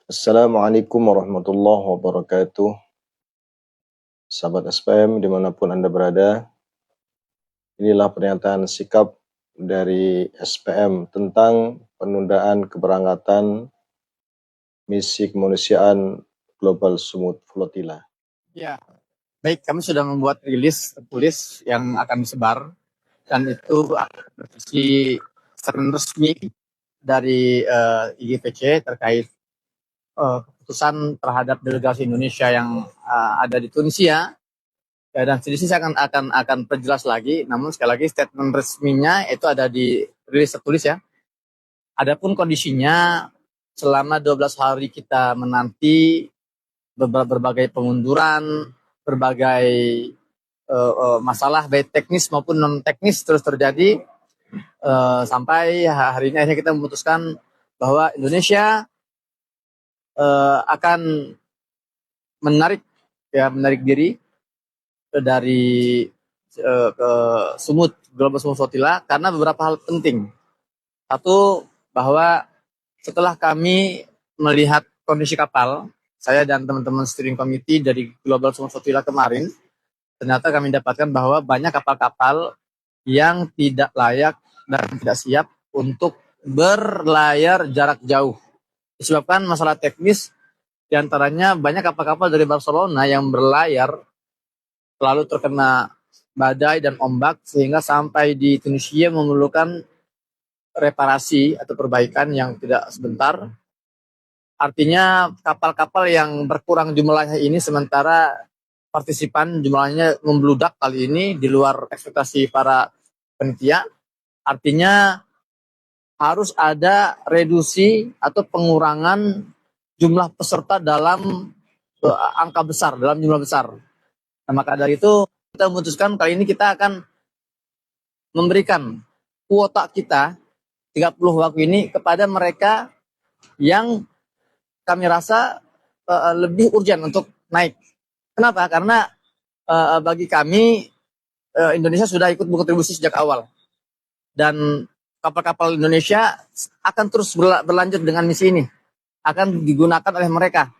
Assalamualaikum warahmatullahi wabarakatuh. Sahabat SPM dimanapun Anda berada, inilah pernyataan sikap dari SPM tentang penundaan keberangkatan misi kemanusiaan Global Smooth Flotilla. Ya, baik, kami sudah membuat rilis tertulis yang akan disebar, dan itu berisi statement resmi dari IGPC terkait keputusan terhadap delegasi Indonesia yang ada di Tunisia. Ya, dan di sini saya akan perjelas lagi. Namun sekali lagi statement resminya itu ada di rilis tertulis ya. Adapun kondisinya selama 12 hari kita menanti berbagai pengunduran, berbagai masalah baik teknis maupun non teknis terus terjadi sampai hari ini akhirnya kita memutuskan bahwa Indonesia akan menarik diri dari ke Global Smooth Flotilla karena beberapa hal penting. Satu, bahwa setelah kami melihat kondisi kapal, saya dan teman-teman steering committee dari Global Smooth Flotilla kemarin, ternyata kami dapatkan bahwa banyak kapal-kapal yang tidak layak dan tidak siap untuk berlayar jarak jauh. Disebabkan masalah teknis, diantaranya banyak kapal-kapal dari Barcelona yang berlayar lalu terkena badai dan ombak sehingga sampai di Tunisia memerlukan reparasi atau perbaikan yang tidak sebentar. Artinya kapal-kapal yang berkurang jumlahnya ini sementara partisipan jumlahnya membludak kali ini di luar ekspektasi para panitia. Artinya harus ada reduksi atau pengurangan jumlah peserta dalam angka besar, dalam jumlah besar. Nah, maka dari itu kita memutuskan kali ini kita akan memberikan kuota kita 30 waktu ini kepada mereka yang kami rasa lebih urgent untuk naik. Kenapa? Karena bagi kami Indonesia sudah ikut berkontribusi sejak awal. Dan kapal-kapal Indonesia akan terus berlanjut dengan misi ini. Akan digunakan oleh mereka.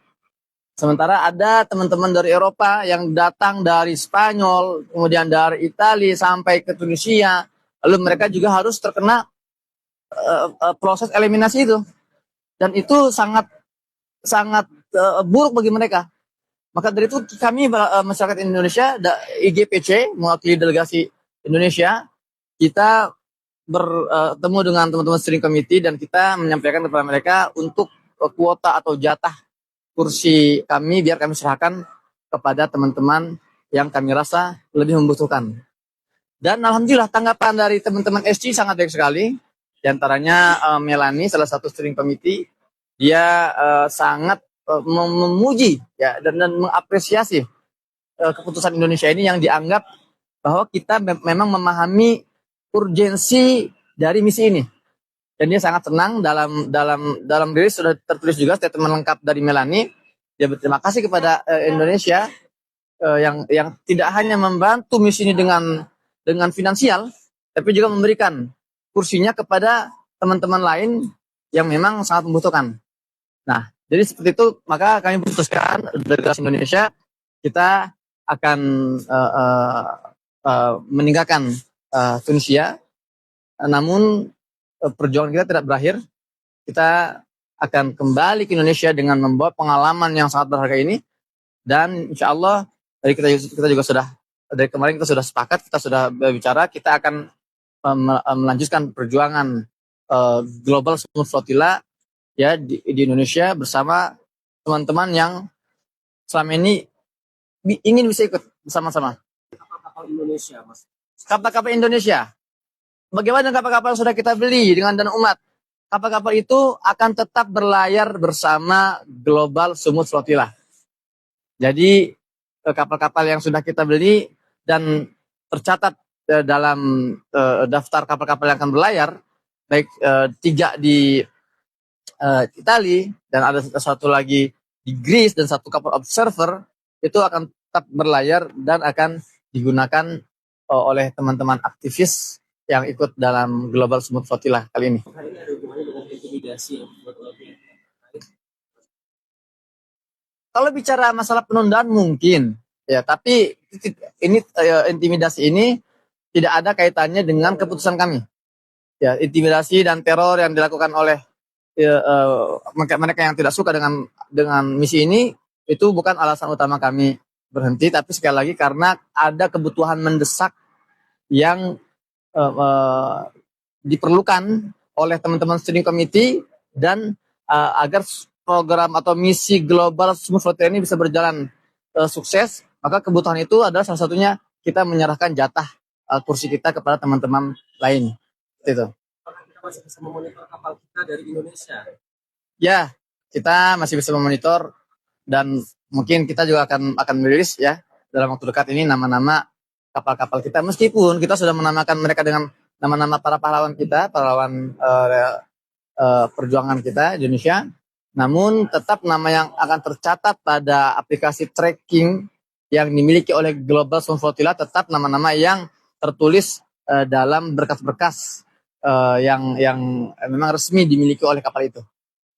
Sementara ada teman-teman dari Eropa yang datang dari Spanyol, kemudian dari Italia sampai ke Tunisia. Lalu mereka juga harus terkena proses eliminasi itu. Dan itu sangat buruk bagi mereka. Maka dari itu kami masyarakat Indonesia, IGPC mewakili delegasi Indonesia, kita bertemu dengan teman-teman steering committee dan kita menyampaikan kepada mereka untuk kuota atau jatah kursi kami biar kami serahkan kepada teman-teman yang kami rasa lebih membutuhkan. Dan alhamdulillah tanggapan dari teman-teman SC sangat baik sekali. Di antaranya Melanie, salah satu steering committee, dia sangat memuji ya dan mengapresiasi keputusan Indonesia ini yang dianggap bahwa kita memang memahami urgensi dari misi ini. Dan dia sangat senang dalam rilis sudah tertulis juga statement lengkap dari Melanie. Dia berterima kasih kepada Indonesia yang tidak hanya membantu misi ini dengan finansial, tapi juga memberikan kursinya kepada teman-teman lain yang memang sangat membutuhkan. Nah, jadi seperti itu, maka kami putuskan delegasi Indonesia kita akan meninggalkan Tunisia. Namun perjuangan kita tidak berakhir. Kita akan kembali ke Indonesia dengan membawa pengalaman yang sangat berharga ini. Dan insya Allah kita juga sudah dari kemarin kita sudah sepakat, kita sudah bicara, kita akan melanjutkan perjuangan Global Smooth Flotilla ya di Indonesia bersama teman-teman yang selama ini ingin bisa ikut bersama-sama. Kapal Indonesia, Mas. Kapal-kapal Indonesia. Bagaimana dengan kapal-kapal yang sudah kita beli dengan dana umat? Kapal-kapal itu akan tetap berlayar bersama Global Smooth Flotilla. Jadi kapal-kapal yang sudah kita beli dan tercatat dalam daftar kapal-kapal yang akan berlayar, baik 3 di Italia dan ada satu lagi di Greece dan satu kapal observer, itu akan tetap berlayar dan akan digunakan oleh teman-teman aktivis yang ikut dalam Global Smooth Flotilla kali ini. Hari ini ada hubungannya dengan intimidasi yang Kalau bicara masalah penundaan mungkin, ya, tapi ini intimidasi ini tidak ada kaitannya dengan keputusan kami. Ya, intimidasi dan teror yang dilakukan oleh mereka yang tidak suka dengan misi ini itu bukan alasan utama kami berhenti, tapi sekali lagi karena ada kebutuhan mendesak yang diperlukan oleh teman-teman steering committee dan agar program atau misi global Smooth Frontier ini bisa berjalan sukses, maka kebutuhan itu adalah salah satunya kita menyerahkan jatah kursi kita kepada teman-teman lain. Itu. Kita masih bisa memonitor kapal kita dari Indonesia. Ya, kita masih bisa memonitor dan mungkin kita juga akan merilis ya dalam waktu dekat ini nama-nama kapal-kapal kita, meskipun kita sudah menamakan mereka dengan nama-nama para pahlawan kita, pahlawan perjuangan kita Indonesia, namun tetap nama yang akan tercatat pada aplikasi tracking yang dimiliki oleh Global Smooth Flotilla tetap nama-nama yang tertulis dalam berkas-berkas yang memang resmi dimiliki oleh kapal itu.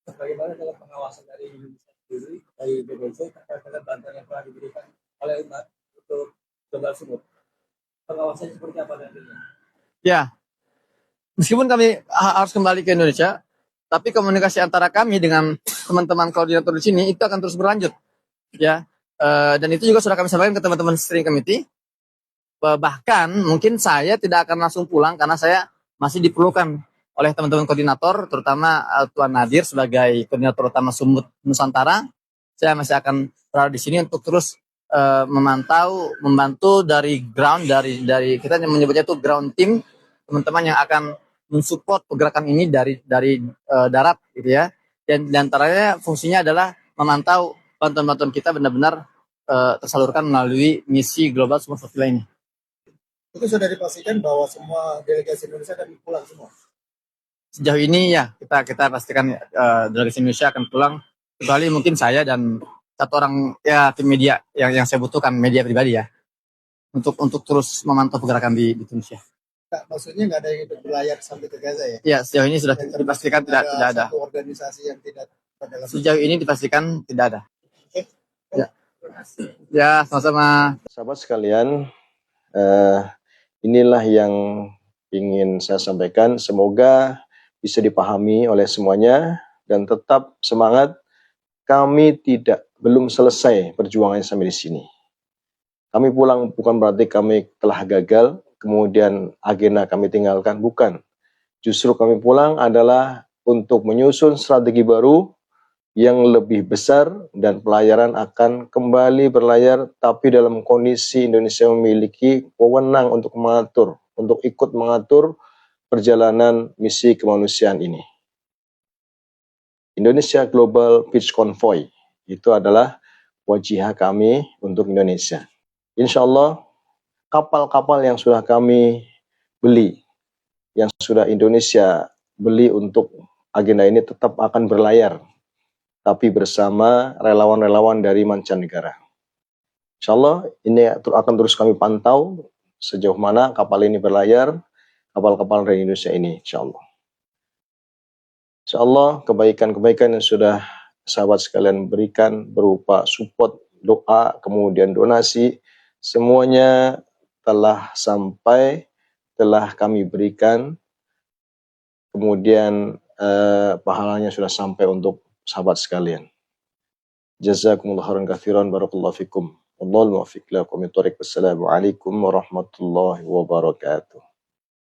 Bagaimana dalam pengawasan dari Indonesia sendiri, dari BBC terkait dengan bantuan yang telah diberikan oleh umat untuk global sumut? Pengawasannya seperti apa nantinya? Ya, meskipun kami harus kembali ke Indonesia, tapi komunikasi antara kami dengan teman-teman koordinator di sini itu akan terus berlanjut, ya. Dan itu juga sudah kami sampaikan ke teman-teman steering committee. Bahkan mungkin saya tidak akan langsung pulang karena saya masih diperlukan oleh teman-teman koordinator, terutama Tuan Nadir sebagai koordinator utama Sumut Nusantara. Saya masih akan berada di sini untuk terus membantu dari ground, dari kita menyebutnya itu ground team, teman-teman yang akan mensupport pergerakan ini dari darat, gitu ya. Dan diantaranya fungsinya adalah memantau bantuan-bantuan kita benar-benar tersalurkan melalui misi Global Smooth Flotilla ini. Itu sudah dipastikan bahwa semua delegasi Indonesia akan pulang semua? Sejauh ini ya kita pastikan delegasi Indonesia akan pulang, kecuali mungkin saya dan satu orang ya tim media yang saya butuhkan, media pribadi ya, untuk terus memantau pergerakan di Indonesia. Nah, maksudnya nggak ada yang berlayar sampai ke Gaza ya? Ya, sejauh ini sudah dipastikan tidak ada. Satu organisasi yang tidak dalam. Sejauh ini dipastikan tidak ada. Ya, sama-sama. Sahabat sekalian, inilah yang ingin saya sampaikan. Semoga bisa dipahami oleh semuanya dan tetap semangat. Kami belum selesai perjuangan sampai di sini. Kami pulang bukan berarti kami telah gagal, kemudian agenda kami tinggalkan, bukan. Justru kami pulang adalah untuk menyusun strategi baru yang lebih besar dan pelayaran akan kembali berlayar, tapi dalam kondisi Indonesia memiliki wewenang untuk ikut mengatur perjalanan misi kemanusiaan ini. Indonesia Global Peace Convoy itu adalah wajah kami untuk Indonesia. Insya Allah kapal-kapal yang sudah kami beli, yang sudah Indonesia beli untuk agenda ini tetap akan berlayar, tapi bersama relawan-relawan dari mancanegara. Insya Allah ini akan terus kami pantau sejauh mana kapal ini berlayar, kapal-kapal dari Indonesia ini, insya Allah. Insya Allah kebaikan-kebaikan yang sudah sahabat sekalian berikan berupa support, doa, kemudian donasi, semuanya telah sampai, telah kami berikan, kemudian pahalanya sudah sampai untuk sahabat sekalian. Jazakumullah khairan katsiran, barakallahu fikum. Wallahul muwaffiq ila aqwamit thoriq. Wassalamualaikum warahmatullahi wabarakatuh.